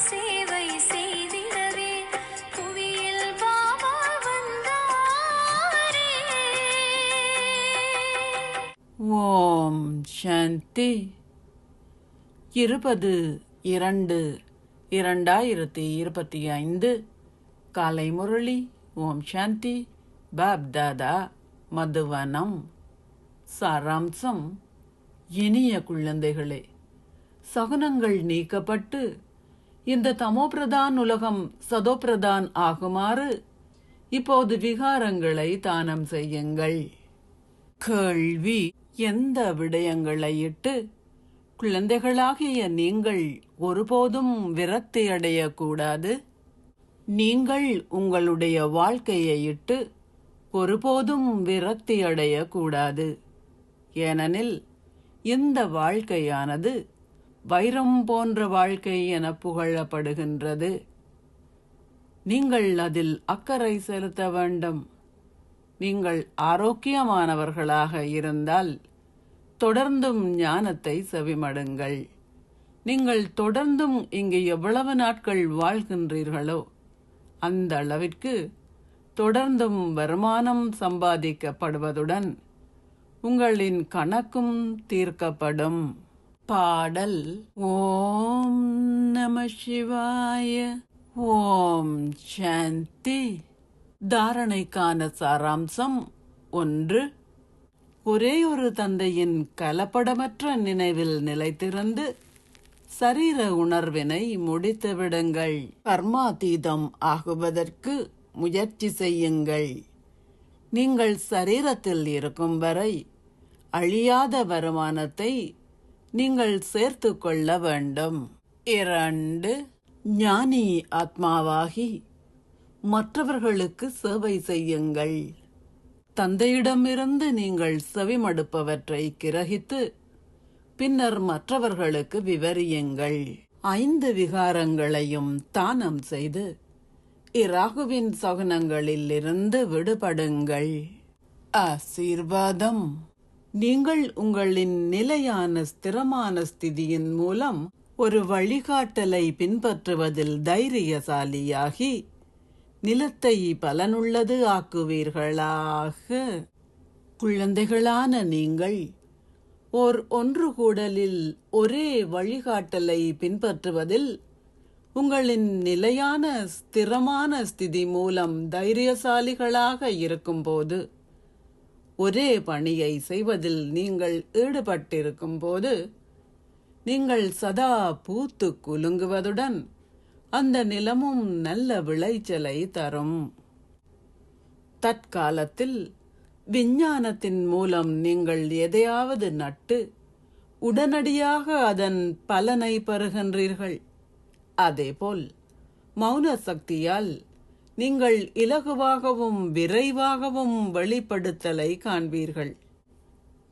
சேவை செய்திடவே புவியில் பாபா வந்தாரே. ஓம் சாந்தி. 20-2-2025 காலை முரளி. ஓம் சாந்தி. பாப் தாதா மதுவனம். சாராம்சம்: இனிய குழந்தைகளே, சகுனங்கள் நீக்கப்பட்டு இந்த தமோபிரதான் உலகம் சதோபிரதான் ஆகுமாறு இப்போது விகாரங்களை தானம் செய்யுங்கள். கேள்வி: எந்த விடயங்களை இட்டு குழந்தைகளாகிய நீங்கள் ஒருபோதும் விரக்தி அடையக்கூடாது? நீங்கள் உங்களுடைய வாழ்க்கையை இட்டு ஒருபோதும் விரக்தி அடையக்கூடாது. ஏனெனில் இந்த வாழ்க்கையானது வைரம் போன்ற வாழ்க்கை என புகழப்படுகின்றது. நீங்கள் அதில் அக்கறை செலுத்த வேண்டும். நீங்கள் ஆரோக்கியமானவர்களாக இருந்தால் தொடர்ந்தும் ஞானத்தை செவிமடுங்கள். நீங்கள் தொடர்ந்தும் இங்கு எவ்வளவு நாட்கள் வாழ்கின்றீர்களோ அந்த அளவிற்கு தொடர்ந்தும் வருமானம் சம்பாதிக்கப்படுவதுடன் உங்களின் கணக்கும் தீர்க்கப்படும். பாடல்: ஓம் நம சிவாய. ஓம் சாந்தி. தாரணைக்கான சாராம்சம்: 1. ஒரே ஒரு தந்தையின் கலப்படமற்ற நினைவில் நிலைத்திருந்து சரீர உணர்வினை முடித்துவிடுங்கள். கர்மாதீதம் ஆகுவதற்கு முயற்சி செய்யுங்கள். நீங்கள் சரீரத்தில் இருக்கும் வரை அழியாத வருமானத்தை நீங்கள் சேர்த்து கொள்ள வேண்டும். 2. ஞானி ஆத்மாவாகி மற்றவர்களுக்கு சேவை செய்யுங்கள். தந்தையிடமிருந்து நீங்கள் செவிமடுப்பவற்றை கிரகித்து பின்னர் மற்றவர்களுக்கு விவரியுங்கள். 5 விகாரங்களையும் தானம் செய்து இராகுவின் சகுனங்களில் இருந்து விடுபடுங்கள். ஆசீர்வாதம்: நீங்கள் உங்களின் நிலையான ஸ்திரமான ஸ்திதியின் மூலம் ஒரு வழிகாட்டலை பின்பற்றுவதில் தைரியசாலியாகி நிலத்தை பலனுள்ளது ஆக்குவீர்களாக. குழந்தைகளான நீங்கள் ஒன்று கூடலில் ஒரே வழிகாட்டலை பின்பற்றுவதில் உங்களின் நிலையான ஸ்திரமான ஸ்திதி மூலம் தைரியசாலிகளாக இருக்கும்போது, ஒரே பணியை செய்வதில் நீங்கள் ஈடுபட்டிருக்கும் போது நீங்கள் சதா பூத்து குலுங்குவதுடன் அந்த நிலமும் நல்ல விளைச்சலை தரும். தற்காலத்தில் விஞ்ஞானத்தின் மூலம் நீங்கள் எதையாவது நட்டு உடனடியாக அதன் பலனை பெறுகின்றீர்கள். அதேபோல் மௌன சக்தியால் நீங்கள் இலகுவாகவும் விரைவாகவும் வெளிப்படுத்தலை காண்பீர்கள்.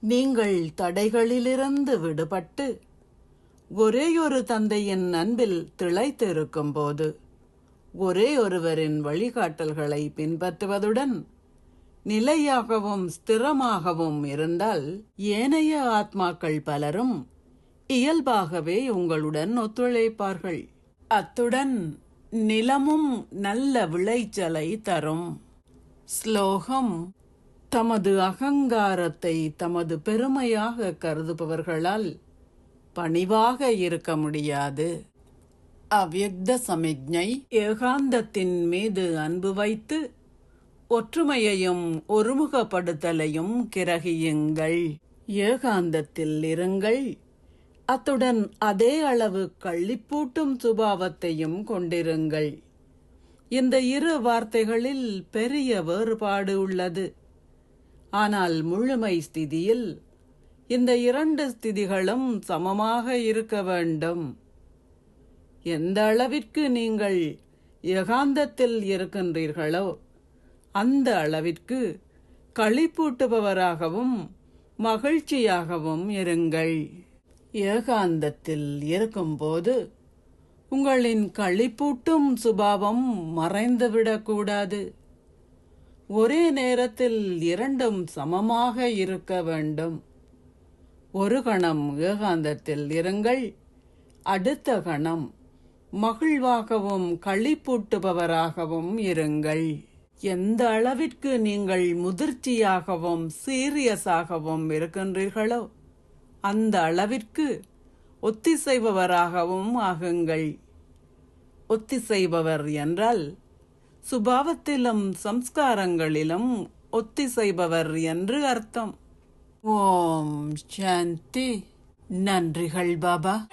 நீங்கள் தடைகளிலிருந்து விடுபட்டு ஒரேயொரு தந்தையின் அன்பில் திளைத்திருக்கும் போது ஒரே ஒருவரின் வழிகாட்டல்களை பின்பற்றுவதுடன் நிலையாகவும் ஸ்திரமாகவும் இருந்தால் ஏனைய ஆத்மாக்கள் பலரும் இயல்பாகவே உங்களுடன் ஒத்துழைப்பார்கள். அத்துடன் நிலமும் நல்ல விளைச்சலை தரும். ஸ்லோகம்: தமது அகங்காரத்தை தமது பெருமையாக கருதுபவர்களால் பணிவாக இருக்க முடியாது. அவ்யக்த சமிக்ஞை: ஏகாந்தத்தின் மீது அன்பு வைத்து ஒற்றுமையையும் ஒருமுகப்படுத்தலையும் கிரகியுங்கள். ஏகாந்தத்தில் இருங்கள். அத்துடன் அதே அளவு கள்ளிப்பூட்டும் சுபாவத்தையும் கொண்டிருங்கள். இந்த 2 வார்த்தைகளில் பெரிய வேறுபாடு உள்ளது. ஆனால் முழுமை ஸ்திதியில் இந்த 2 ஸ்திதிகளும் சமமாக இருக்க வேண்டும். எந்த அளவிற்கு நீங்கள் ஏகாந்தத்தில் இருக்கின்றீர்களோ அந்த அளவிற்கு களிப்பூட்டுபவராகவும் மகிழ்ச்சியாகவும் இருங்கள். ஏகாந்தத்தில் இருக்கும்போது உங்களின் களிப்பூட்டும் சுபாவம் மறைந்துவிடக்கூடாது. ஒரே நேரத்தில் 2ம் சமமாக இருக்க வேண்டும். ஒரு கணம் ஏகாந்தத்தில் இருங்கள், அடுத்த கணம் மகிழ்வாகவும் களிப்பூட்டுபவராகவும் இருங்கள். எந்த அளவிற்கு நீங்கள் முதிர்ச்சியாகவும் சீரியஸாகவும் இருக்கின்றீர்களோ அந்த அளவிற்கு ஒத்திசைபவராகவும் ஆகுங்கள். ஒத்திசைபவர் என்றால் சுபாவத்திலும் சம்ஸ்காரங்களிலும் ஒத்திசைபவர் என்று அர்த்தம். ஓம் சாந்தி. நன்றிகள் பாபா.